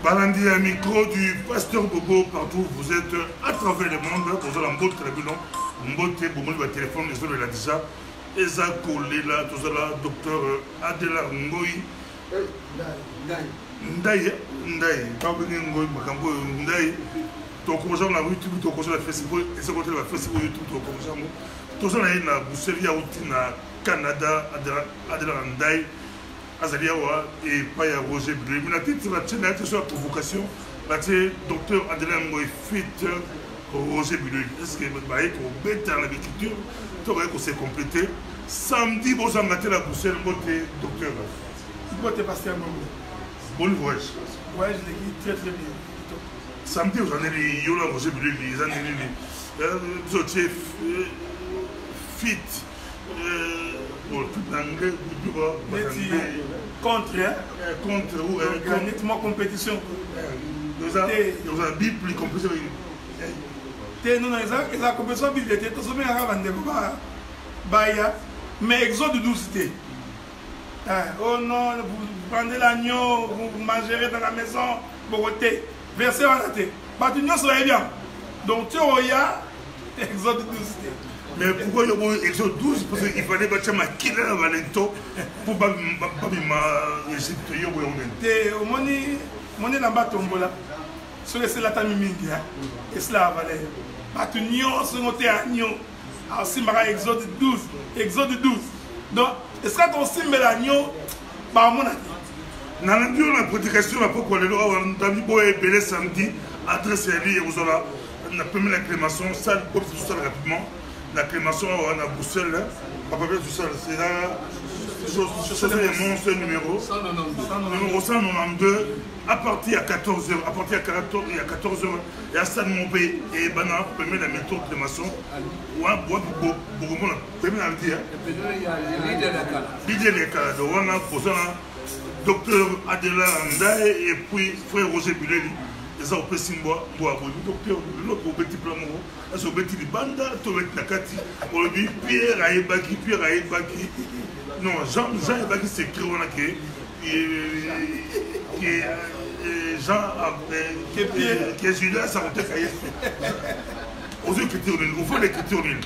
Balandi un micro du pasteur Bobo partout vous êtes à travers le monde. Vous avez un beau tribunal, un beau téléphone, les autres là déjà. Eza Kolela, tout ça là, docteur Adela Ngoyi. Ndaye, pas venir Ngoyi, Makambo, Ndaye. Tu commences à la YouTube, tu commences à la Facebook, et c'est côté la Facebook, YouTube, tu commences à tout ça là, il y a Bousseli, il y a Canada, Adela Ndaye. Azaliawa et Paya Roger Bleu. Mais la tête sur la chaîne, la provocation, la docteur Adela Ngoyi fit Roger Bleu. Est-ce que vous voyez qu'on bête dans l'agriculture, tu vois qu'on s'est complété. Samedi, vous avez maté la poussière, vous êtes docteur. Vous êtes pasteur Mamou. Bon voyage. Voyage, je l'ai très très bien. Samedi, vous avez les Yola Roger Bleu, les années, vous êtes fit. Bon, tout l'anglais, contre, hein? Contre, nettement compétition. Nous avons dit plus compétition. Nous avons la compétition bibliothèque, nous avons mais Exode 12 c'était. Oh non, vous prenez l'agneau, vous mangerez dans la maison, vous votez. Verset en athée. L'agneau serait bien. Donc, tu as Exode 12 c'était. Mais pourquoi il y a Exode 12? Parce qu'il fallait bâtir ma killer à Valento pour pas m'Égypte. Au moni n'a pas tombé là. C'est la tamie mingi. Et cela valait. Batunio, c'est noté agneau. Aussi, Exode 12. Exode 12. Donc, est-ce que ton signe l'agneau? Bah, mon avis. Dans la prédication, pourquoi les lois ont été samedi, adresse à lui et aux autres. On a permis la crémation, ça, tout ça rapidement. La crémation, on a Bruxelles, à peu près tout ça, c'est là, c'est le numéro 192, à partir à 14h, à partir à 14h, et à San Montpé et Bana, permet la méthode de crémation, ou un bois pour Bourgogne, permet la dire. L'idée des cas, on a posé un docteur Adela Ndaye et puis frère Roger Buleli. Les gens ont docteur, l'autre petit plan, ils ont petit banda, tout avec la kati. On dit Pierre Aïbaki. Non, Jean Aïbaki, c'est Créona qui est Jean, qui est Judas, ça va être Aïe. Aux écritures nulles, au fond l'écriture nulle.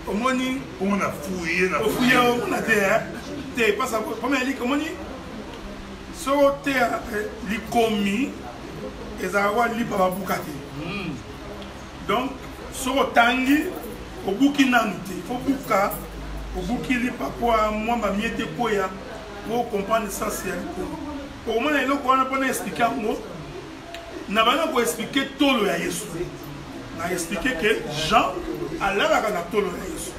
On a fouillé, on a dit, pas ça, comment elle dit, comment dit? Sote li komi ezawa li baba bukati. Donc sotangi obuki nanute faut buka obuki li papa moi ma miete koya pour comprendre l'essentiel. Pour moi il faut on a expliquer moi na bana ko expliquer tolo ya Yesu. Na expliquer que Jean alla na tolo ya Yesu.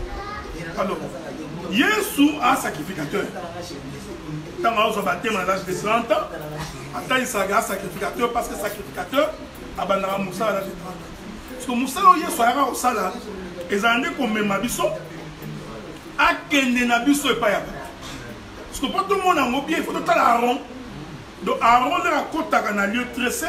Alors Yesu a sacrificateur. Quand on a baptême à l'âge de 30 ans, attends, il s'agit sacrificateur parce que sacrificateur a bandara Moussa à l'âge de 30 ans. Parce que Moussa, il y a soira au sala, et ça en est comme Mabiso, à Kende Nabiso et Payaba. Parce que pour tout le monde en bien, il faut tout Aaron. Donc Aaron est à côté d'un lieu tressé,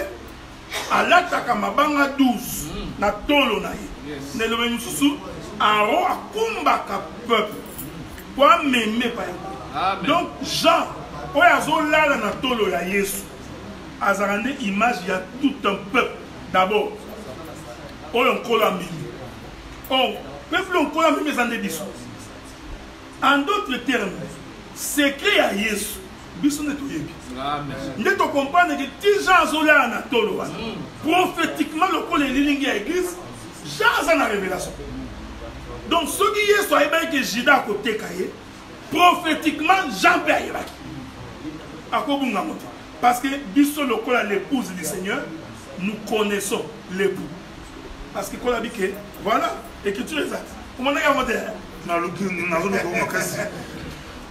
à l'attaque à Mabanga 12, na tolo na ye. Ne le même sous Aaron a combattu le peuple pour m'aimer Payaba. Donc Jean, quand il a na tolo ya Yesu, a rendu image il y a tout un peuple. D'abord, on a mis. Oh, peuple on a mis en édition. En d'autres termes, secret à Yesu, biso ne toyebi. Nous devons comprendre que si Jean a na tolo, prophétiquement le col est lilingi à l'église, Jean a la révélation. Donc ce qui est soit que Jida à côté cahier. Prophétiquement, Jean Père Yabaki. Parce que, biso lokola l'épouse du Seigneur, nous connaissons l'époux. Parce que, voilà, l'écriture exacte. Comment on a gardé?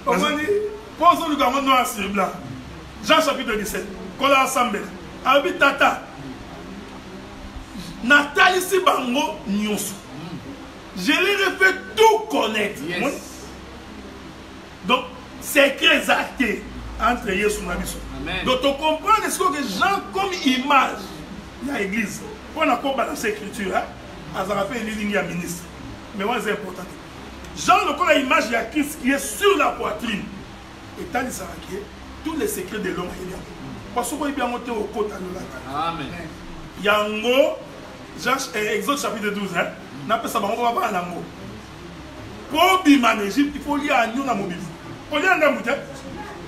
Posons le gamin noir sur blanc. Jean chapitre 17. Kola ensemble. Abi tata. Nathalie Sibango Nyonso. Je l'ai fait tout connaître. Yes. Donc, c'est très exact entre Yesu et Nabiso. Donc, on comprend ce que Jean, comme image, il y a l'église. On a pas balancé l'écriture, on a rappelé les lignes à ministre. Mais moi, c'est important. Jean, le l'image, il y a Christ qui est sur la poitrine. Et tant qu'il tous les secrets de l'homme. Parce que bien monté au côté à Amen. Yango, Exode chapitre 12, n'a pas ça, on va voir un amour. Pour bima en Égypte, il faut lire à nous dans mon Bible. On lit un amour.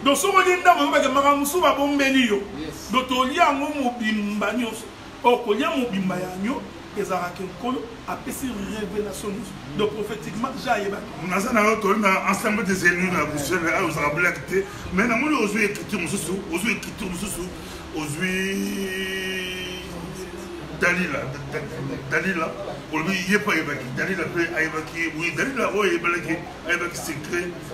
Donc, si on lit un amour, on va moussou va bon belio. Donc, on lit un amour bimba nyos. Or, on lit un amour bimba yanyo. Et ça a une révélation. Donc, prophétiquement, j'ai on a ensemble des ennemis dans la bouche, on a blagué. Mais on a osé écrire, Dalila, on lui y est pas évacué. Dalila peut évacuer, oui, Dalila, oui, évacué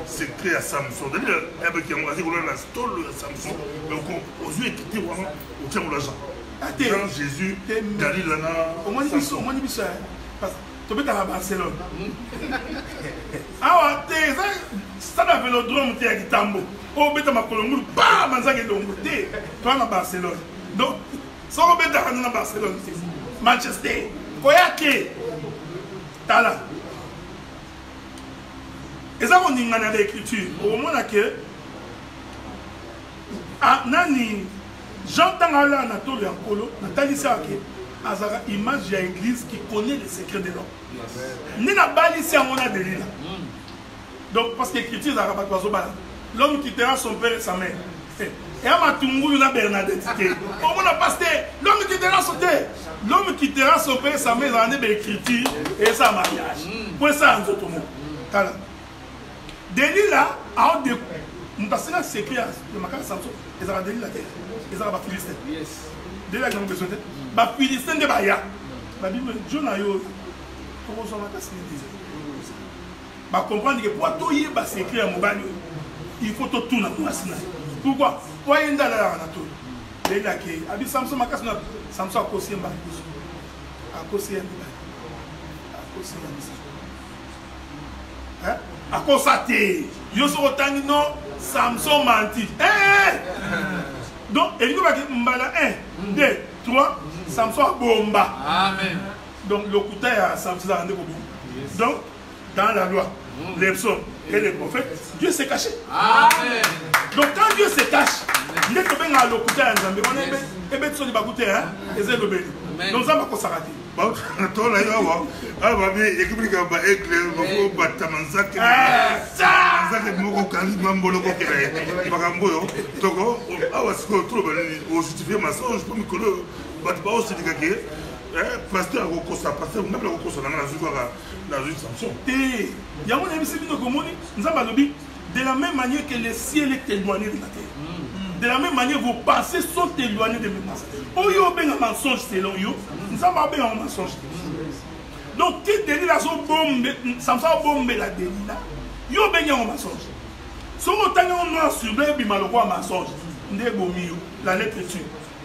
secret à Samson. Dalila, évacué, on va dire, on a la stole à Samson. Donc, on ose écrire vraiment au tient de l'argent. Jean Jésus, Dalila, au moins, ils sont, parce que tu peux à Barcelone. Ah, ça n'a vélodrome, tu as dit tambo. Oh, bête ma colombe, bam, manzag et longo, tu es à Barcelone. Donc, ça va être à Barcelone, Manchester, Koyake, Tala. Et ça, on a une écriture. Au moment que, Nani, j'entends Allah Anatole en colo, Nathalie Sarké, Azara, image de l'église qui connaît les secrets de l'homme. Ni na bali si on a des livres. Donc, parce que l'écriture d'Arabat l'homme quittera son père et sa mère. Et à Matungu, il y a Bernadette. On a pasteur, l'homme quittera son père. L'homme quittera son père et sa mère, il y a une écriture et sa mariage. Pour ça, en tout monde. Délit là, à un découp. Nous avons secret de ma carte Samson. Ils ont délit la terre. Ils ont des Philistins. Délit là, ils ont besoin de. Les Philistins de Baya. La Bible, Dieu n'a eu. Comment ça va casser les disait. Comprendre que pour tout y est secret à mon bagne, il faut tout tourner pour la Sina. Pourquoi? Pourquoi il y a un Anatole? Il y a un Samson, ma casse, Samson a causé un bail. A causé un bail. A causé un bail. A constaté. Yo so otani non Samson menti. Donc et il va dire mbala 1 2 3 Samson a bomba. Amen. Donc le coup à Samson a rendu au donc dans la loi, les psaumes et les prophètes, Dieu s'est caché. Amen. Donc quand Dieu se cache, il est tombé dans le coup à Nzambe. On est bête sur les bakouté hein, et c'est le béni. Donc ça va qu'on s'arrête. Bon, toi là, ah bah mais écoute que bah éclair, bah batamanza que ça que moko kali mambolo ko kere. Bakamboyo, toko, ah ouais c'est trop bien. Au justifier ma songe pour me coller. Bah tu vas aussi dire que pasteur au kosa pasteur même au kosa na la Samson. Il y a mon ami Sébino Komoni, nous avons dit de la même manière que le ciel est éloigné de la terre. De la même manière, vos pensées sont éloignées de mes pensées. Oh, yo, ben un mensonge selon yo. Nous avons bien un mensonge. Donc, qui délit la zone bombe, Samson bombe la délit là. Yo, ben un mensonge. Si on a un noir sur le bimaloko un mensonge, n'est bomi la lettre tue.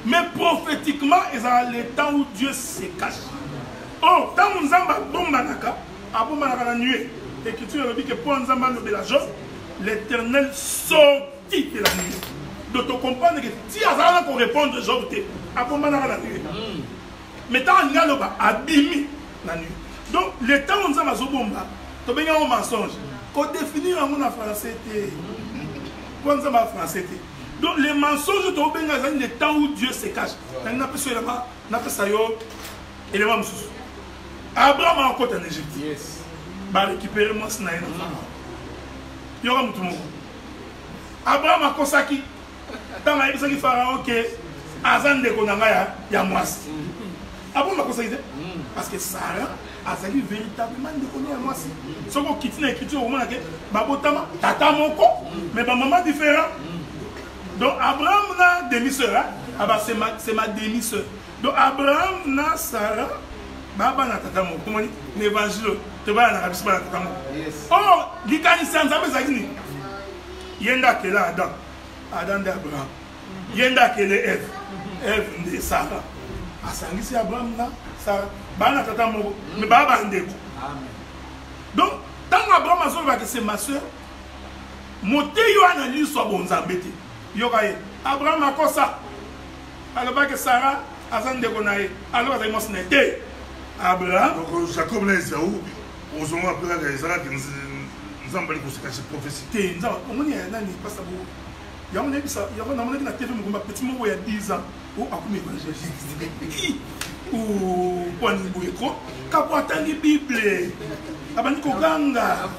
Mais prophétiquement, ils ont le temps où Dieu se cache. Oh, tant nous avons bombe manaka, à bombe manaka la nuit. L'écriture dit que pour nous avons le Job, l'Éternel sortit de la nuit. Donc, tu comprends que si Azara pour répondre à Job, tu as la nuit. Mais tant qu'on a le bas, abîmé la nuit. Donc, le temps où nous avons bomba, tu as un mensonge. Pour définir un mot en français, pour nous avons français. Donc, les mensonges, tu as le temps où Dieu se cache. On appelle ça élément. Abraham a encore en Égypte. Il va récupérer mon snaï. Il y aura tout le monde. Abraham a consacré. Tant que Pharaon que Azan de Konanga ya mwasi. Abraham a consacré. Parce que Sarah a sali véritablement de Konanga ya mwasi. Si on quitte l'écriture, on a dit Babotama, tata moko, mais maman différent. Donc Abraham n'a demi-sœur. C'est ma demi-sœur. Donc Abraham n'a Sarah. Baba na tata moko. Comment dit l'évangile? Tu vas na rabis na tata moko. Oh, l'ikani sanzabe zakini. Yenda kela Adam. Adam de Abraham. Yenda kele Ève. Ève de Sarah. Asangisi Abraham na Sarah. Bana tata moko. Mais baba ndeko. Donc, tant Abraham a dit que c'est ma soeur, monté yo analyse soit bon zambete. Yo kaye. Abraham a quoi ça? Alors que Sarah a ndeko nae. Alors que moi c'est Abraham. Donc Jacob là Esaou, aux hommes appelés les Israéliens. Nous avons parlé de cette prophétie. Nous avons dit que Il y a un TV petit moment il y a 10 ans où a comme évangéliste ou point boyeko kapwatani Bible abani ko ganga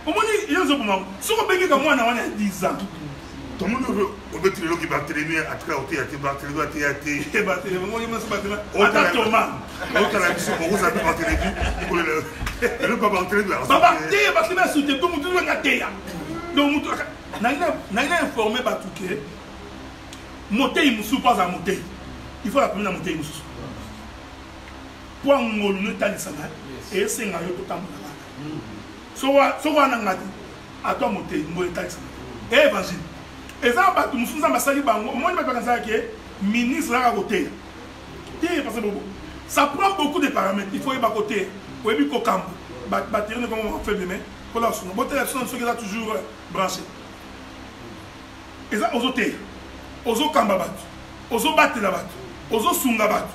omoni yezo boma soko bengi ka mwana wana 10 ans tout le monde veut tirer l'eau qui va traîner à travers au théâtre, Barthélemy, Thomas. Autant la mission pour vous avez Barthélemy, le pas Barthélemy. Barthélemy a soutenu tout le monde a été. Donc, n'a informé Batouké. Monter, il ne sous pas à monter. Il faut la première monter, il sous. Pour un mot, nous t'as dit ça, et c'est un autre temps. Soit on a dit, à toi monter, nous t'as dit ça. Et évangile. Et ça, nous sommes ambassadeurs, moi je ne sais pas que ministre à côté. Ça prend beaucoup de paramètres. Il faut y aller à côté. Il faut y aller au camp. Bâtir comment on fait demain. Pour la sonne. Bon, téléphone, ceux qui sont toujours branchés. Et ça, aux autres, aux autres camps, aux autres battent là-bas, aux autres sunga battent.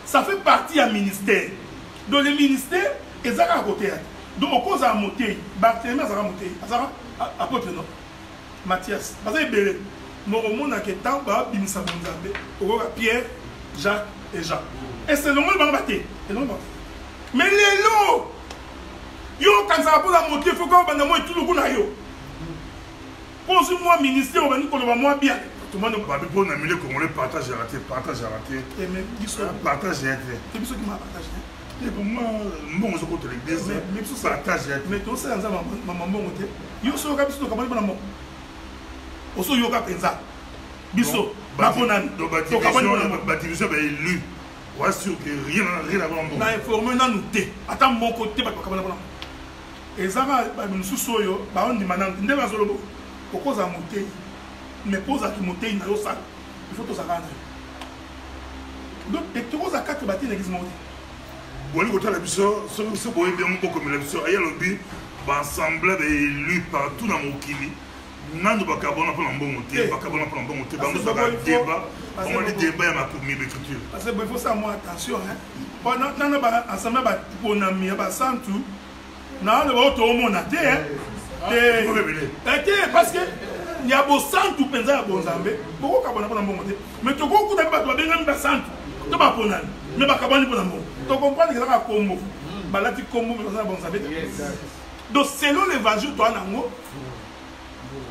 Ça fait partie du ministère. Dans le ministère, ils sont à côté. Donc, au cause à monter, Barthélemy a monté. Apôtre non. Mathias. Parce que Bélé. Mais au monde, il y a tant de Pierre, Jacques et Jean. Et c'est le monde qui va battre. Mais les lots, quand ça va monter, il faut qu'on ait tout le monde. Pose-moi ministère, on va nous dire moi bien. Tout le monde va dire qu'on a mis le Congolais partage à rater. Partage à rater. Partage à rater. C'est qui m'a partagé. Et pour moi, bon, je compte les deux. Mais tout ça partage. Mais tout ça, maman, bon, ok. Yo so ka biso to kamani bana mo. Oso yo ka penza. Biso ba ponani. Donc ba division ba élu. Ouais sûr que rien à voir bon. Na informer na nous té. Ata mon côté ba kamana bana. Et ça va ba nous soyo ba on di manang ndé ba solo bo. Kokoza monter. Mais pose à qui monter na yo ça. Il faut to ça kana. Donc et tu ose à 4 bâtis l'église monter. Bon, le côté de la mission, ce boy bien beaucoup comme la mission. Il y a le but, assemblée élu partout dans mon kili. Nando bakabona pour un bon monté, bakabona pour un bon monté. Dans le débat, on a des débats à ma première écriture. Parce qu'il faut savoir attention. Pendant que nous avons ensemble pour nous amener à Santou, nous avons tout le monde à terre. Parce que il y a beau Santou penser à bon zambé, beaucoup kabona pour un bon monté. Mais tu vois que tu vas bien même Santou, tu vas pour nous. Mais bakabona pour un bon. Tu comprends que c'est un combo. Balati combo, mais c'est un bon zambé. Donc selon l'évangile, toi nango.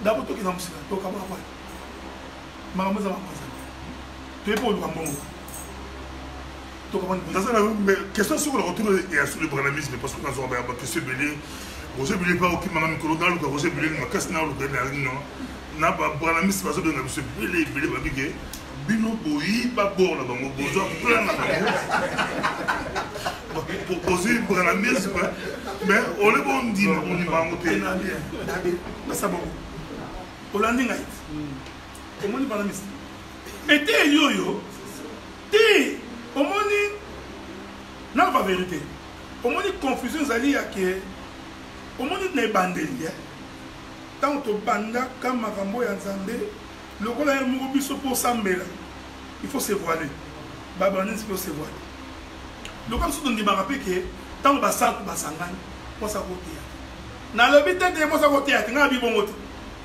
D'abord, tu es dans le cinéma, tu es dans le cinéma. Tu es pour le bon. Mais question sur le retour et sur le branamisme, parce que nous avons un question belé. Roger Belé pas aucun maman colonel ou Roger Belé n'a casse n'a le non. N'a pas branamisme parce que nous avons belé belé babigué. Bino boyi ba bord là bango bozo plein pour poser branamisme mais on le bon dit on y va monter. Mais ça bon. Hollande ngaït. Comment on parle de et t'es yo-yo. T'es. Comment on n'a pas vérité. Comment on confusion zali à que. Comment on n'est bandé. Tant que banda comme Marambo et Nzambé, le rôle est un biso pour Sambela. Il faut se voiler. Babanis il faut se voiler. Le comme si on dit barapé que tant que basang basangani, pour sa côté. Dans le but de moi sa côté, tu n'as pas bon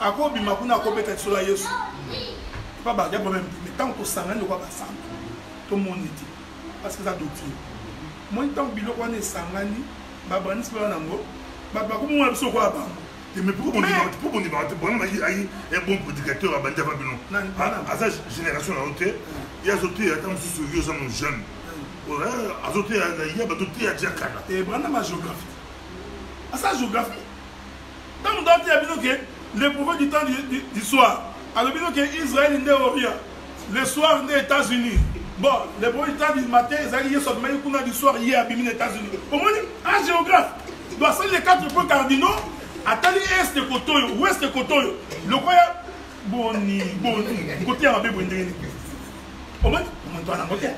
à quoi bimakuna à quoi peut-être sur la yesu pas bah il y a problème mais tant que ça ne va pas ça tout le monde dit parce que ça doctrine moi tant que bilo on est sangani baba ni sipela nango baba ko mo biso ko aba mais pourquoi on dit bon un bon prédicateur à bande avant à sa génération là hauteur il y a sauté attends sur vieux hommes jeunes à sauté il y a d'autres à dire kana et branda ma géographie à sa géographie tant on doit dire que le prophète du temps du soir, alors que Israël est au Orient, le soir des États-Unis. Bon, le prophète du temps du matin, Israël sont du soir hier à les États-Unis. Au moins, un géographe doit faire les 4 points cardinaux, attendre est de Kotoyo, ouest de Kotoyo. Le croyant, boni, côté à la Bébé. Au moins, on doit en côté.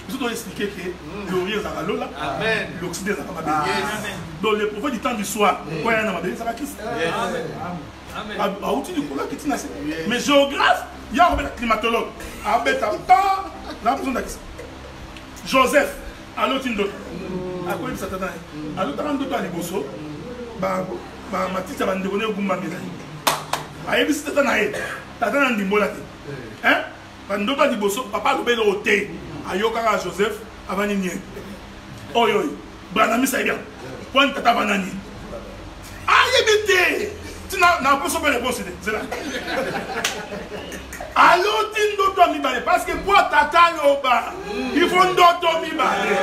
Je dois expliquer que l'Orient est à Lola, l'Occident est à Mabé. Donc, le prophète du temps du soir, quand il y a un Mabé, ça va qui? Mais géographe, il y a un climatologue. Joseph, à l'autre à quoi il s'attendait? À l'autre à Liboso, matiti ya bandeko ne gumba mbelani ayebisi tata na ye tata na ndimbola te bandoto ya liboso papa alobeli oyo te ayokaka Joseph avandi nie oyo branamisa yebi poni tata avandani ayebi te tina na poso mpe réponse te zela aloti ndoto ya mibale parce que po tata loba il faut ndoto mibale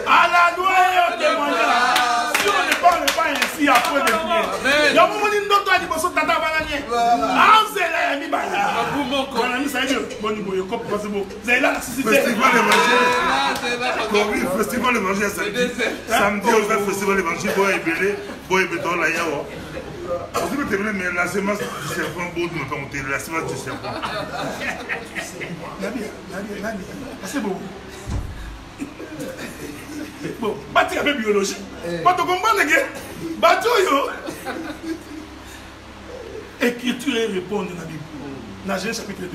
alléluia témoignage si on ne parle pas ainsi après de bien ya momoni ndoto ya liboso tata avandani anzela ya mibale branamisa yebi boni boye kope parce bo zela na suscité festival d'évangile samedi on fait festival d'évangile boy béton la yawo on peut terminer mais la semence du serpent beau ne pas monter la semence du serpent Nabi c'est beau bon bati avec biologie pas de comprendre que bateau yo écriture et répondre dans la Bible dans Genèse chapitre 2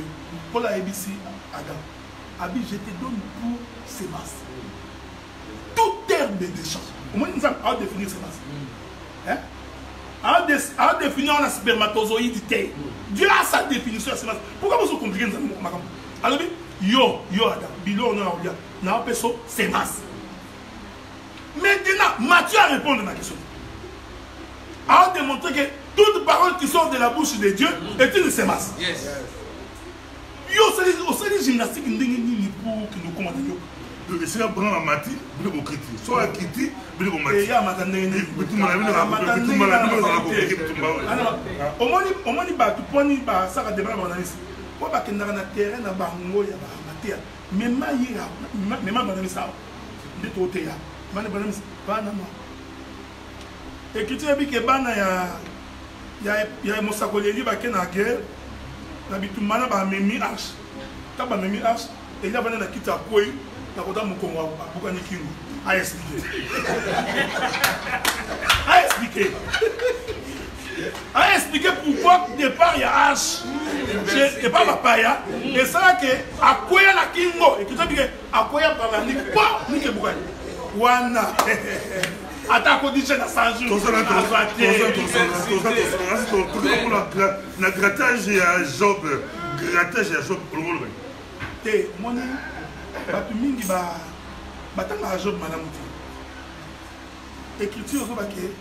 Paul a ABC Adam Abi je te donne pour sémence toute herbe des champs au moins nous allons définir sémence hein à définir un spermatozoïde. Dieu a sa définition de sémence. Pourquoi vous compliquez nous alors yo Adam bilo on a na peso sémence. Maintenant Matthieu a répondu à la question. A démontré que toute parole qui sort de la bouche de Dieu est une sémence. Yes. Yo c'est gymnastique ni pour que nous commandions. Le Seigneur prend la mati, il est critique. Soit la critique, il est mati. Et il y a matandé. Au moins, tu poni ba ça va débat banaliste. Quoi ba que na terrain na bango ya ba matia. Même maïra, même banaliste ça. De côté ya. Bana banaliste bana mo. Et qui tu as dit que bana ya mosakoleli ba ke na guerre. Na bitumana ba memi arche. Ta ba memi arche. Et il y a bana na kita koyi. Na kota mukongo bukani kingu a expliqué pourquoi départ il y a H et pas papaya et ça que à quoi la kingo et que tu dis que à quoi par la ni pas ni que bukani wana attaque audition à 100 jours na grattage à Job pour le monde te moni batu mingi batanga Job malamu te écriture ozoba ke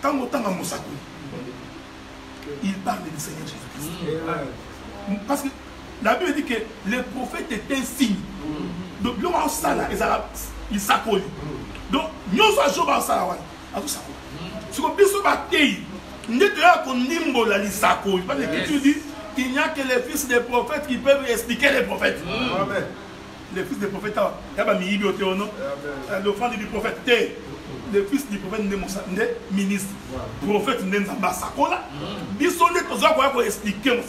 tango tanga mosako il parle du Seigneur Jésus-Christ parce que la Bible dit que les prophètes étaient un signe donc le roi sala il s'accole donc nous sommes Job en sala wana azo s'accole ce que biso batei ndete ya konimbo la lisako parce que l'écriture dit qu'il n'y a que les fils des prophètes qui peuvent expliquer les prophètes. Amen. Les fils des prophètes, l'offrande du prophète, les fils du prophète, des ministres, prophètes, des ambassadeurs, ils sont des choses pour expliquer.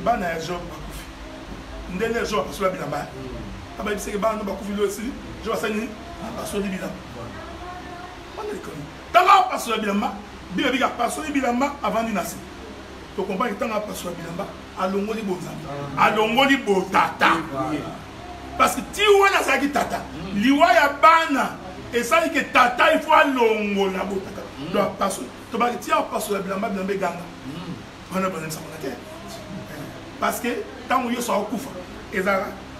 Bana Job bakufi. Ndele Job parce que la bilamba. Aba biseke bana bakufi lo aussi. Job sani parce que bilamba. On est connu. Tanga parce que bilamba, biga parce que bilamba avant de naître. Tu comprends que tanga parce que bilamba alongoli bonzambi. Alongoli botata. Parce que ti wana zaki tata. Liwa ya bana et ça dit que tata il faut alongola botata. Donc parce que tu vas dire parce que bilamba bilamba ganga. On a besoin de ça. Parce que tant que Yosso a couvert, et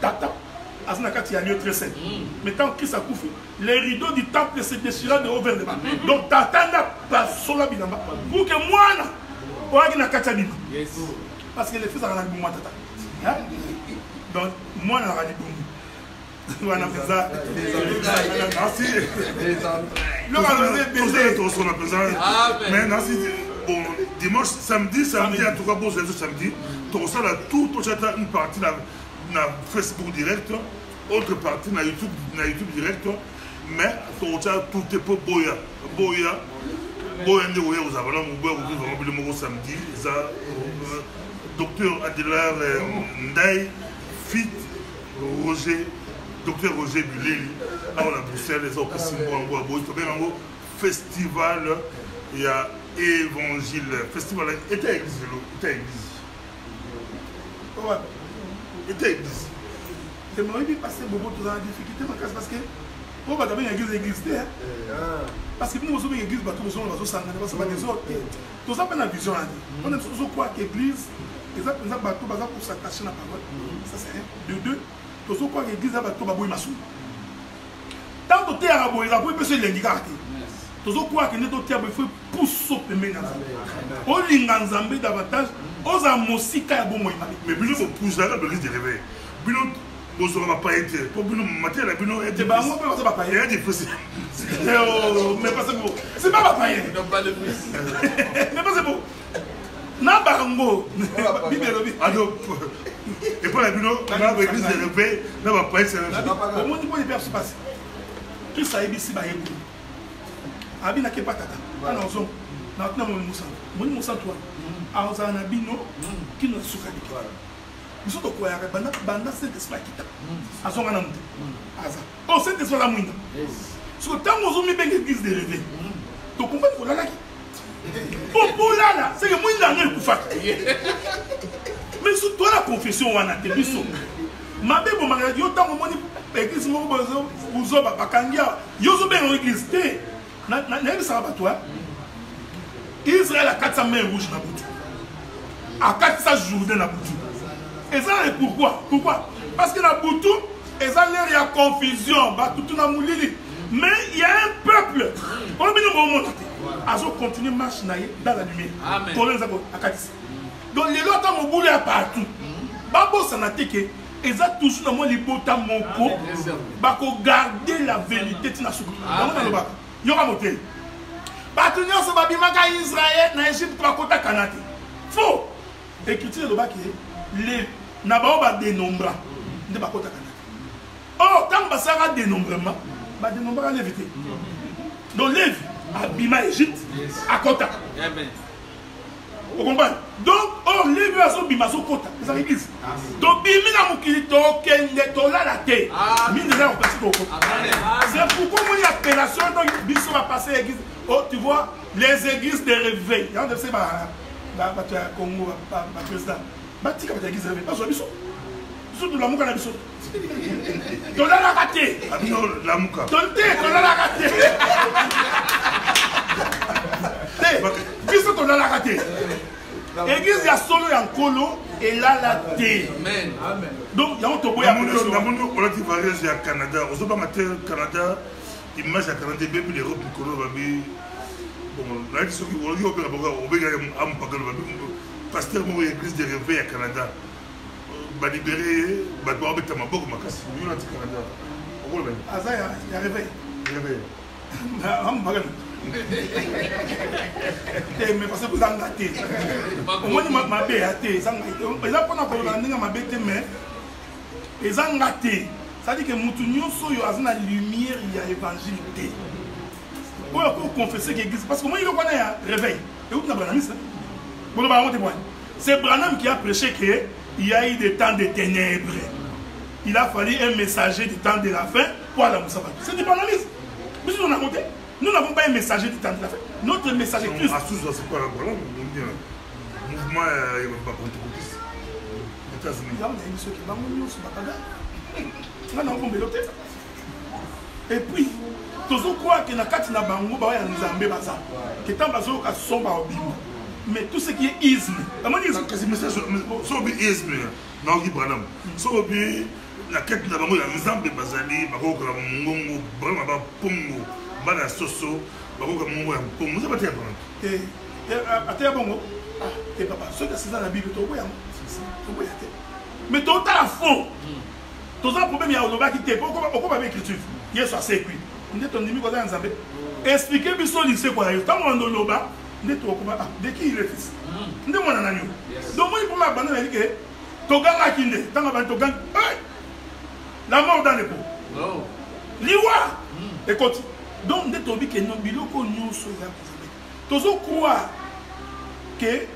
tata, Asna Kati a lieu très sain. Mais tant que ça couvre, les rideaux du temple se déchirent de haut vers le bas. Donc tata n'a pas sola binamba. Pour que moi, on a Kati binamba. Parce que les fils ont un bon tata. Donc moi, on a un bon. On a fait ça. Merci. Mais merci. Bon, dimanche, samedi, en tout cas, bon, c'est samedi. Donc, ça, là, tout une partie dans Facebook direct, autre partie dans YouTube direct. Mais, tout est pour Boya. Boya, vous avez vraiment samedi. Docteur Adelaire Ndaï, Fit, Roger, docteur Roger Buleli, à Bruxelles, les autres festival, il y a évangile, festival, était église. Était église. Je me suis passé beaucoup de difficultés parce que On va d'abord une église. Parce que nous avons une église, nous avons des autres. Tout ça, c'est la vision. On est toujours quoi qu'église, ils ont bateau pour s'attacher à la parole. Ça, c'est un. De deux, toujours quoi qu'église, a bateau pour massou. Tant que tu es à la boue, ils ont pu se l'indiquer. Toujours quoi que nous avons il faut pousser au premier. On l'inganzambé davantage, on a mosika à bon moment. Mais Bino faut pousser là, le risque de réveil. Bino, on ne va pas être. Pour Bino, matin, la Bino est. C'est pas moi, c'est pas païen. Mais pas c'est beau. C'est pas païen. Mais pas c'est beau. Na barango. Et pour la Bino, on a l'église de réveil, on va pas être. Comment tu peux les faire se passer? Qui ça est ici, bah, Abina ke patata. Alors on na tuna mon musa toi. Aza na bino qui nous souka de toi. Nous sommes quoi ya banda c'est esprit kita. Azonga na mutu. Aza. Oh c'est esprit la muinda. So tango zo mi benga église de réveil. To comprendre ko lala ki. Pour lala, c'est que muinda ngel kufa. Mais sous toi la confession wana te biso. Mabe bo mara yo tango moni église mo bozo uzo ba bakangia. Yo zo benga église te. Israël a 400 mains rouges dans Boutou. A 400 jours dans Boutou. Et ça, pourquoi? Pourquoi? Parce que dans Boutou, il y a confusion. Mais il y a un peuple. On a continué à marcher dans la lumière. Donc les lois sont boulé partout. Babo Sanateke, ils ont toujours dans mon libota mon co. Bako garder la vérité. Il y aura monté. Partenaires sont babimaka Israël, na Égypte, trois côtés Canada. Faux. Écriture de baki les nabao ba dénombra de bakota Canada. Oh, tant que ça a dénombrement, ba dénombrera l'éviter. Donc Lévi, abima Égypte, à Kota. Vous comprenez? Donc, oh, Lévi a son bima son Kota. C'est l'église. Donc, bimina mukilito kende tola la terre. C'est pourquoi mon appellation, donc, biso va passer l'église. Oh, tu vois, les églises de réveil. Il y a un de ces Congo, président. Batika va l'église de réveil. Pas sur biso. Biso de la mouka na biso. Tola la raté. La mouka. Tola la raté. Biso tola la raté. L'église, il y a solo et en colo, et là, la thé. Amen. Donc, il y a un tobo. Il y a un tobo. On a dit voyage au Canada. Au Canada, image à Canada, même l'Europe, le colo, bon, là, ils sont qui vont dire pasteur, l'église de réveil à Canada. Va libérer, va boire avec ta mabok, ma casse. Il y a Canada. Ah, ça, il y a réveil. Réveil. Mais parce que vous en gâtez. Au moins, ma bête a été. Ils ont pas ma bête, mais ils ont gâté. Ça dit que Moutounion, il y a la lumière, il y a l'évangile. Pour confesser qu'il existe. Parce que moi, il connaît un réveil. Et où tu as Branham? C'est Branham qui a prêché qu'il y a eu des temps de ténèbres. Il a fallu un messager du temps de la fin pour aller à Moussa. C'est du banalisme. Mais si on a monté. Nous n'avons pas un messager du temps de la fin. Notre messager est Christ. C'est quoi le mouvement pentecôtiste aux États-Unis. Et puis, tous croient que na kati na bango ba ya nzambe baza. Que tant bazo ka somba obima. Mais tout ce qui est isme. Comment dire ça? Message so bi isme. Non qui Branham. So bi la quête na bango ya nzambe bazali bako ka mungongo vraiment ba pongo. Bana soso, bako ka mungo ya pongo. Ça va te prendre. Até bongo. Et papa, ceux qui sont dans la Bible to boya. Mais tout à fond. Tous les problèmes il y a au Loba qui te pourquoi pas écriture. Hier soir c'est écrit. Nous ton ennemi quoi dans Zambé. Expliquez bien son lycée quoi. Tant on dans Loba, nous to quoi de qui il est fils. Nous mon nanani. Donc moi pour ma bande elle dit que Toganga kinde, tant on Toganga. La mort dans les pots. Oh. Liwa. Écoute. Donc nous to bi que non biloko nyonso ya Tous croire que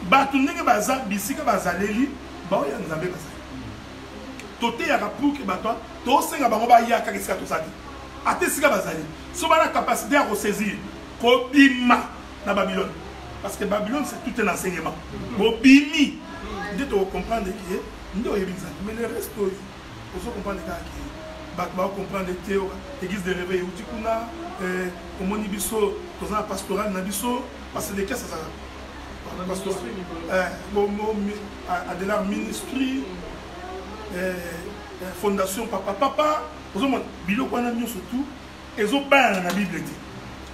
batunenge baza bisika bazaleli ba ya Nzambe bazali. Toté ya pour que bato to senga bango ba ya ka kisika to saki. Ate sika bazali. So ba la capacité à ressaisir ko bima na Babylone. Parce que Babylone c'est tout un enseignement. Ko bimi de to comprendre que ndo yebinza mais le reste to comprendre que comprendre l'église de réveil où tu kuna au monibiso dans un pastoral nabiso parce que des cas ça Adelar Ministry Fondation Papa vous avez bilo qu'on a mis surtout et ont pas dans la Bible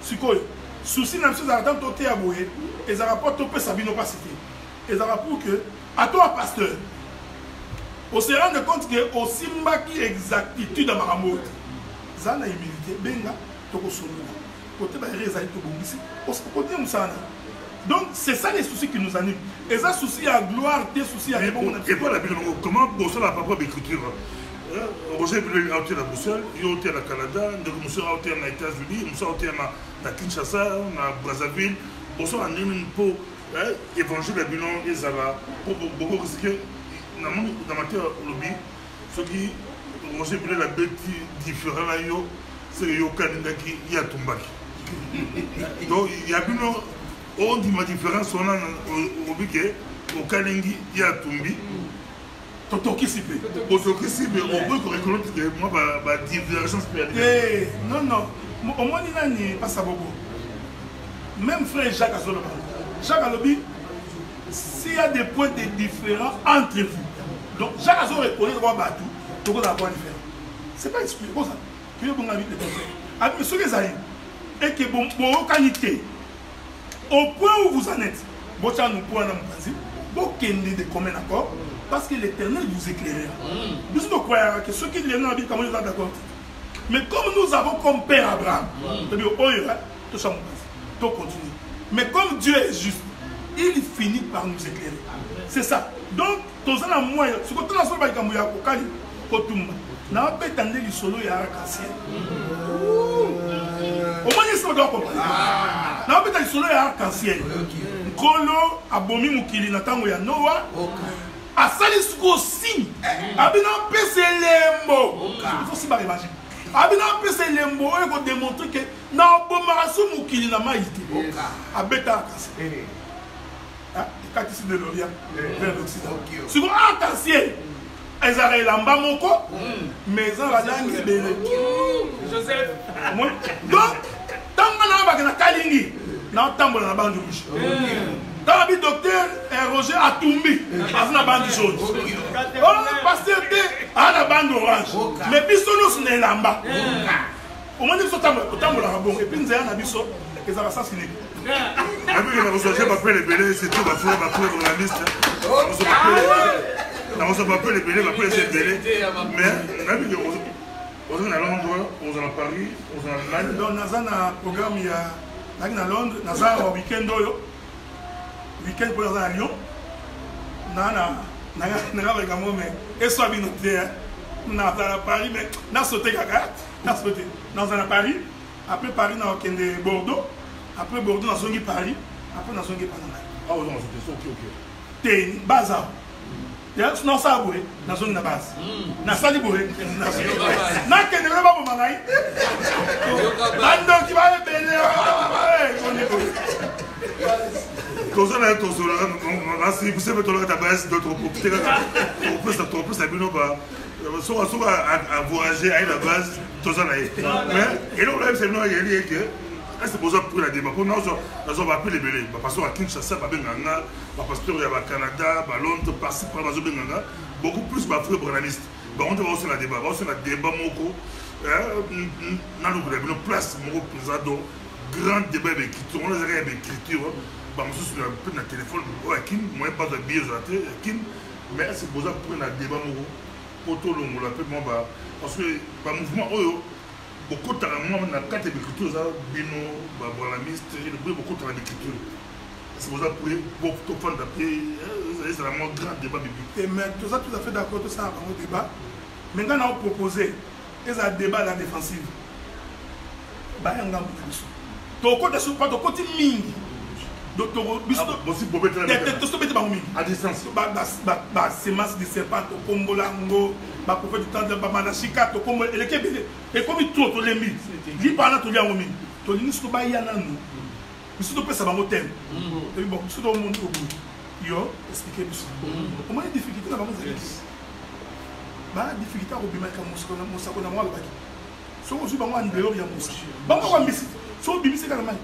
c'est quoi souci n'a pas tant toté à boyer et ça rapporte au peu Sabino pas cité et ça rapporte que à toi pasteur on se rend compte que aussi maki exactitude dans ma mode ça na humilité benga toko solo côté ba réza to bombisi on se côté musana. Donc c'est ça les soucis qui nous animent. Et ça souci à gloire, des soucis à répondre. Et pas la Bible, comment bosser la propre écriture? Roger Bible a été à Bruxelles, il a été à Canada, il a été aux États-Unis, il a été à Kinshasa, à Brazzaville. Bosser en une pour évangile la Bible et ça va pour beaucoup risquer dans ma terre lobby. Ce qui Roger Bible a bête différent là, c'est le Canada qui a tombé. Donc il y a bien on dit ma différence on a au biquet au Kalingi il y a Tumbi Totokisipe on peut reconnaître que moi ma divergence non au moins il n'y a pas ça beaucoup même frère Jacques Azolo Jacques Alobi s'il y a des points de différence entre vous donc Jacques Azolo reconnaît droit batou tout le monde a point différent c'est pas expliqué comme ça que vous avez des conseils mais ce que ça et que bon qualité au point où vous en êtes, vous de commun accord parce que l'Éternel vous éclairera. Nous devons croire que ceux qui viennent dans la Bible, comment ils sont d'accord. Mais comme nous avons comme Père Abraham, tout continue. Mais comme Dieu est juste, il finit par nous éclairer. C'est ça. Donc, tous les moyens, ce que nous avons fait, c'est que nous avons fait du solo et arc-en-ciel. Au moins, il faut comprendre. Nous avons fait du solo et arc-en-ciel. Kolo abomi mukili na tango ya Noah. Asali suko signe. Abina pese lembo. Il faut si ba imaginer. Abina pese lembo et ko démontrer que na bomaraso mukili na maïté. Abeta arc-en-ciel. Ah, quand ici de l'Orient vers l'Occident. Suko arc-en-ciel. Ezara elamba moko. Mais en la langue belé. Joseph. Donc tango na ba na kalingi. Na tambo na bande rouge. Dans le docteur Roger Atumbi, dans la bande jaune. Oh, pasteur T, à la bande orange. Mais bisous, nous sommes là-bas. Au moins, nous sommes là-bas. Et puis, nous avons bisous, et ça va s'assassiner. Je m'appelle les bélés, c'est tout, ma journaliste. On s'appelle les bélés, ma les bélés. Mais, on est à Londres, on est à Paris, on est en Allemagne. Donc, nous avons un programme, il y a à Londres, nous avons un week-end. Week-end pour aller à Lyon. Et soit bien noté, nous à Paris, mais nous sauté gaga, nous sauté. Nous à Paris, après Paris, nous avons Bordeaux, après Bordeaux, nous avons Paris, après nous avons Panama. Ah oui, non, c'est ok. T'es bazar. Nous avons la zone de base. Nous avons bourré. Nous avons pas pour Manaï. Qui va vous savez que la base d'autres propriétés, on peut s'abîmer à voyager à la base, mais et donc là, c'est que c'est pour ça pour la débat. Nous avons appelé les bélés. Parce qu'à Kinshasa, parce qu'il y a Canada, Londres, par-ci, par-là, beaucoup plus de frères journalistes. On va aussi la débat. On va aussi la débat, dans le place, grand débat d'écriture. On a des d'écriture. Je suis un peu dans le téléphone, moi pas de billet, mais c'est pour ça pour un débat pour tout le monde. Parce que le mouvement, beaucoup de temps, on a 4 écritures, Bino, Bralamiste, beaucoup de temps d'écriture. C'est pour ça pour tout le monde d'appeler, c'est vraiment un grand débat biblique. Mais tout ça, tout à fait d'accord, tout ça, un débat. Maintenant, on a proposé un débat à la défensive. Pas de côté ming. À distance. Semence de serpent, Kombolango, prophète du temps de Bamanachika, et comme il trouve les mythes, il parle à tous les hommes. Tu dis que tu vas y aller, nous sommes pas ça va monter. Bon, nous sommes au monde au bout. Yo, expliquez-nous. Comment les difficultés là-bas vous avez? ba difficulté ko bimaka musako na mwalo baki so ko suba ngwa ndelo ya musa ba ko mbisi so bimisi kana mali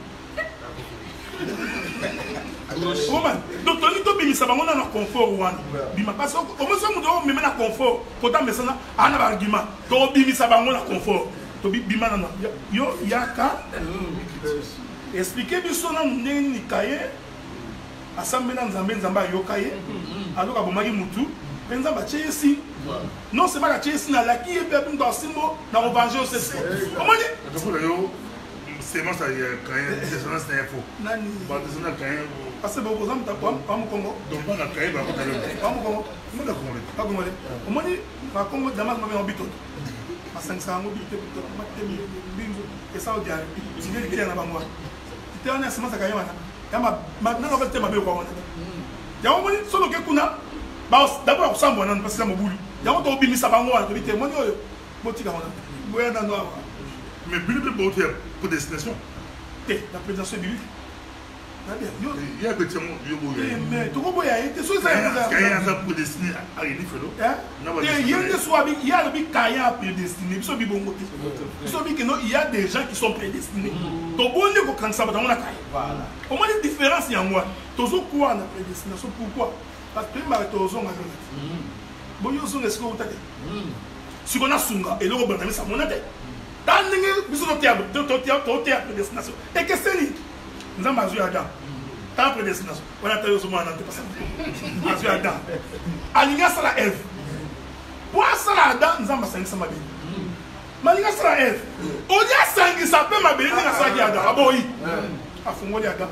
woman donc toni to bimisa bango na confort wana bima parce que au moins so mudo me na confort kota mesana ana ba argument to bimisa bango na confort to bima na yo yaka expliquer biso na ndeni kaye assemblée na nzambe ayokaye alors abomaki mutu penza ba chesi non c'est pas la chesi na la qui est bien dans simo na revanger au cc comment dit c'est moi ça kaye descendance na info nani ba descendance kaye parce que beaucoup ça mta pas mu Congo donc ba na kaye ba ko talo pas mu Congo mo da Congo pas Congo comment dit ba Congo damas ma en bitoto ma 500 ngo bitoto ma temi binzo et ça au diable tu veux dire na ba moi tu es honnête ça kaye wana kama maintenant on va te mabe kwa wana ya omoni solo ke kuna ba d'abord sambo nan parce que mobulu ya on to bimisa bango wana to bite moni oyo botika wana boya na no mais bible bote pour destination la prédication biblique il y a petit mot yo boya mais to ko boya été so ça kaya ça pour destiner à rien felo il y a des soir il y a le kaya prédestiné so bi bongo so bi que non il y a des gens qui sont prédestinés to bonne ko kansa ba na kaya voilà au moins une différence y a moi tozo quoi na prédestination pourquoi parce que ma tozo nga bon yo so est-ce que vous t'avez si on a sunga et le robot na ça monate dans ninge biso to théâtre prédestination et que c'est ni nzamba zu adam ta prédestination on a tayo so mo anante parce que azu adam alinga sala eve pour sala adam nzamba sangisa mabeli malinga sala eve odia sangisa pe mabeli na saki adam aboyi afungoli adam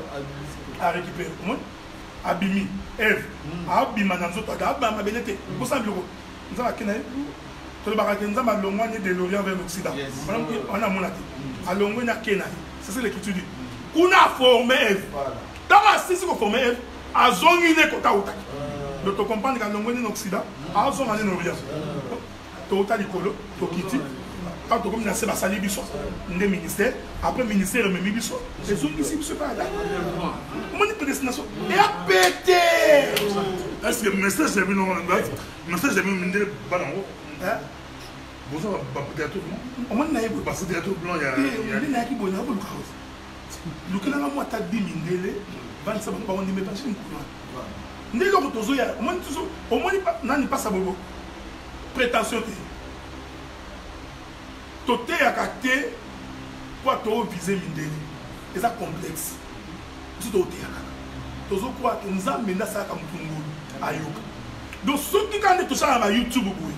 a récupérer comment abimi eve abima na nzoto adam ba mabeli te ko sambiloko nzamba kena to ba ka nzamba longwani de l'orient vers l'occident on a monati alongwe na kena c'est l'écriture dit kuna formé eve dans la sisi ko formé eve azongi ne ko tauta donc to comprendre que longwe en occident azonga ne l'orient to utali kolo to kiti quand to comme na se basali biso nde ministère après ministère me biso et zo ici biso pas là mon prédestination et a pété est-ce que message j'ai vu non message j'ai vu minde balango bonjour peut-être on m'a naïf parce que peut-être blanc il y a il n'a qui bonne pour le chaos le que là moi ta dimindele 25 ba on dit mais pas chez nous ndelo ko tozo ya au moins nani pas ça bobo prétention tote ya kate kwa to viser mindele et ça complexe tout tote ya tozo kwa nzambe nda saka mutungulu ayoka donc ceux qui quand tout ça na YouTube boui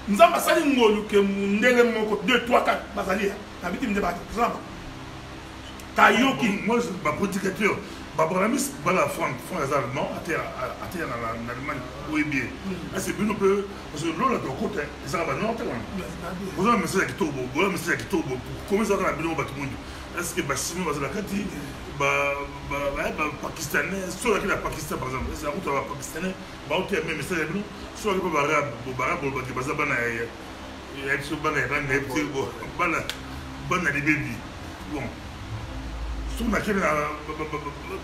nzamba sali ngolu ke ndele moko 2 3 4 bazali na biti mde ba nzamba tayoki moi ma prédicateur Babramis bala France allemand à terre en Allemagne oui bien c'est bien un peu parce que l'on a de côté ça va non vous avez message qui tourne vous avez message qui tourne comment ça va bien au monde est-ce que Bassimi va la carte pakistanais soit la Pakistan par exemple c'est la route à pakistanais bah on même message bien soit le arabe qui passe bana et est sur bana bana les bébés bon sur laquelle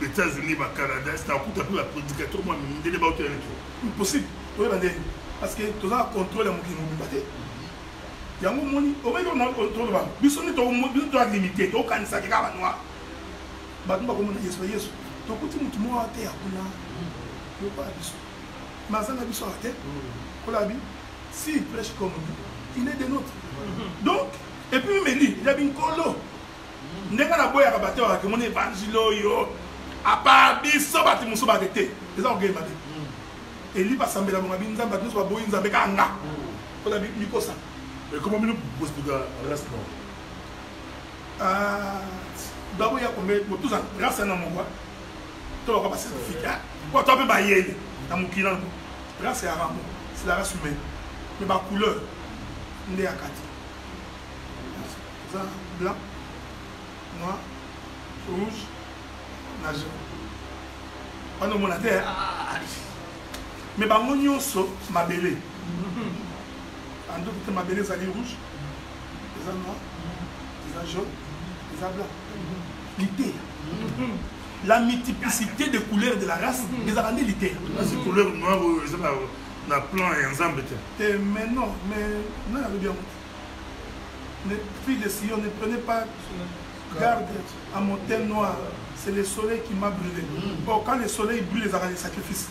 les États-Unis, le Canada, c'est un coup de la prédicateur, moi, je ne sais pas où tu es. Impossible. Parce que tu as contrôlé mon qui nous battait. Il y a un moment où on a contrôlé. Mais si on est limité, tu as un cancer qui est noir. Tu as un cancer qui est noir. Tu as un cancer qui est noir. Tu as un cancer qui est noir. Si il prêche comme nous, il est des nôtres. Donc, et puis il me dit, il y a une colo. Ndeka na boya ka bateau ka mon évangile yo apa biso bati muso batete eza ogema de eli basambela bonga binza bati so boyi nzambe ka nga ko la bikosa et comment nous pose pour reste d'abord ya kombe tout ça grâce à namwa to ka passer certificat ko to be bayeli na mukina grâce à ramo c'est la race humaine mais ba couleur ndé akati ça blanc noir, rouge, nage. On a mon terre. Mais bah mon nyonso ma belé. En deux côtés ma belé ça est rouge, ça noir, ça jaune, ça blanc. L'idée. La multiplicité de couleurs de la race, les arandés l'idée. C'est couleur noire, na plan ya nzambe te. Mais non, non, bien. Les filles de Sion, ne prenez pas garde à mon thème noir. C'est le soleil qui m'a brûlé. Or, quand le soleil brûle, les arrêts de sacrifice.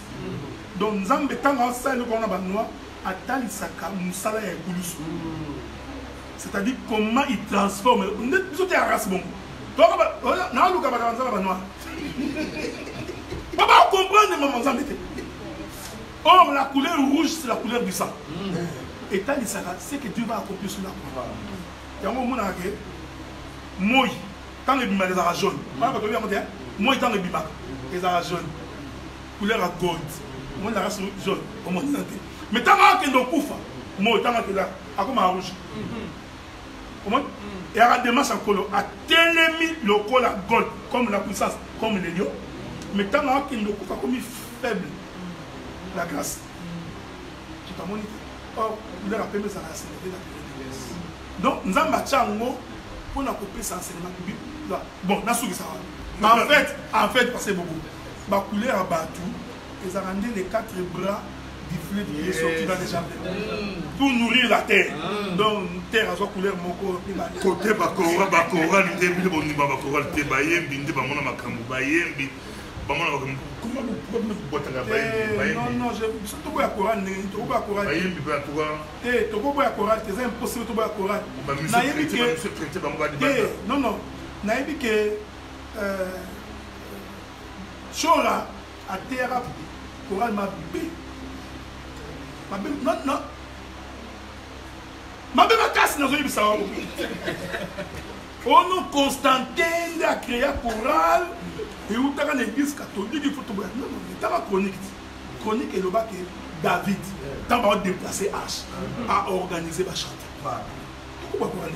Donc, Nzambe, tant qu'on sait le qu'on a noir, Atali Saka, Moussala et Goulous. C'est-à-dire comment il transforme. Nous sommes à race bon. Donc, on a le cabaret noir. Papa, comprendre mon Nzambe. Or, la couleur rouge, c'est la couleur du sang. Et Tali Saka, c'est que Dieu va accomplir sur la croix. Il y a un moment où moi, quand les bimas les arts jaunes, moi, tant les bimas, les arts jaunes, couleur à gold, moi, la race jaune, comme on dit. Mais tant que nous couffa, moi, tant que là, à comme à rouge. Comment? Et à la démarche en colo, à télémi le col à gold, comme la puissance, comme les lions. Mais tant que nous couffa, comme il faible, la grâce. Tu t'as monité. Or, il a rappelé ça à célébrer la période de grâce. Donc, nous avons battu un mot pour nous couper ça enseignement. Bon, nous avons ça. En fait, parce que beaucoup. Ma couleur à Batou, ils ont rendu les 4 bras du fleuve qui est sorti dans les jardins. Pour nourrir la terre. Donc, terre a sa couleur moko. Côté Bakora, Bakora, l'idée de Bonima Bakora, le Bayembi, de Bamona Makamou, Bayembi. Comment vous boîte à la Bayembi? Non, je suis tout à Coran. Bayembi, Bakora. Eh, tu es à Coran, c'est impossible de à Coran. Non, non. Naïbi que Chora a terre Coran m'a bé. Non, non. Ma bé ma casse dans une ça. On nous Constantin a créé un choral et où tu as l'église catholique, il faut tout. Non, non, tu as la chronique. Chronique et le bac David, tu as déplacé H à organiser la chante. Pourquoi choral?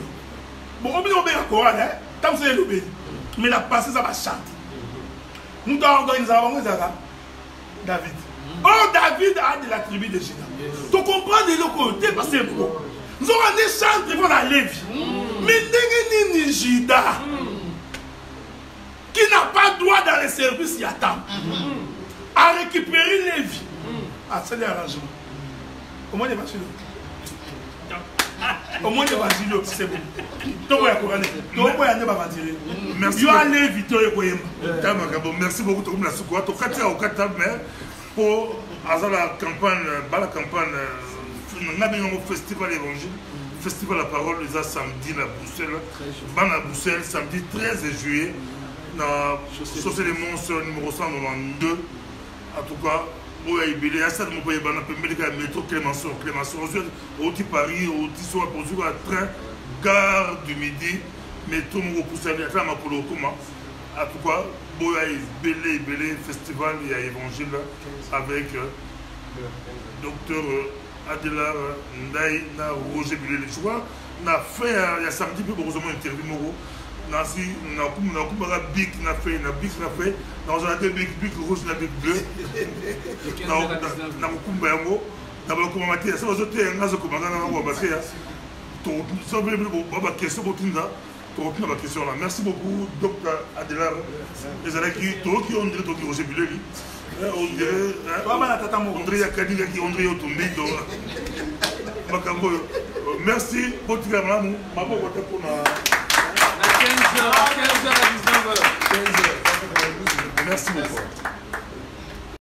Bon, on a un choral, hein? Tu as le béni. Mais la passé, ça va chanter. Nous avons organisé David. Oh, David a de la tribu de Juda. Tu comprends de l'autre côté parce que nous avons des chants qui vont à Lévi. Mais Négeni Juda qui n'a pas droit dans les services Yatam à récupérer Lévi. Ah, c'est l'arrangement. Comment est-ce que au moins, c'est bon. Merci. Merci beaucoup. Pour la campagne, festival évangile, festival la parole, les samedi à Bruxelles, samedi 13 juillet, dans Chaussée des Monstres numéro 192. En tout cas, il y a un métro Clémenceau, au Paris, au soir pour jouer à train, gare du Midi, métro Poussé, il y a un en tout cas, il y a un festival, il y a évangile avec docteur Adela Ndaï, Roger Bilé. Tu vois, on a fait, il y a samedi, peu heureusement, une interview. On a fait Bic, on a fait dans un Bic rouge, on a Bic bleu. On a question. Merci beaucoup, docteur Adela. Les gens qui ont dit que Roger Bilé. On dirait Yakadi qui ont dit merci pour tout le monde. Merci beaucoup.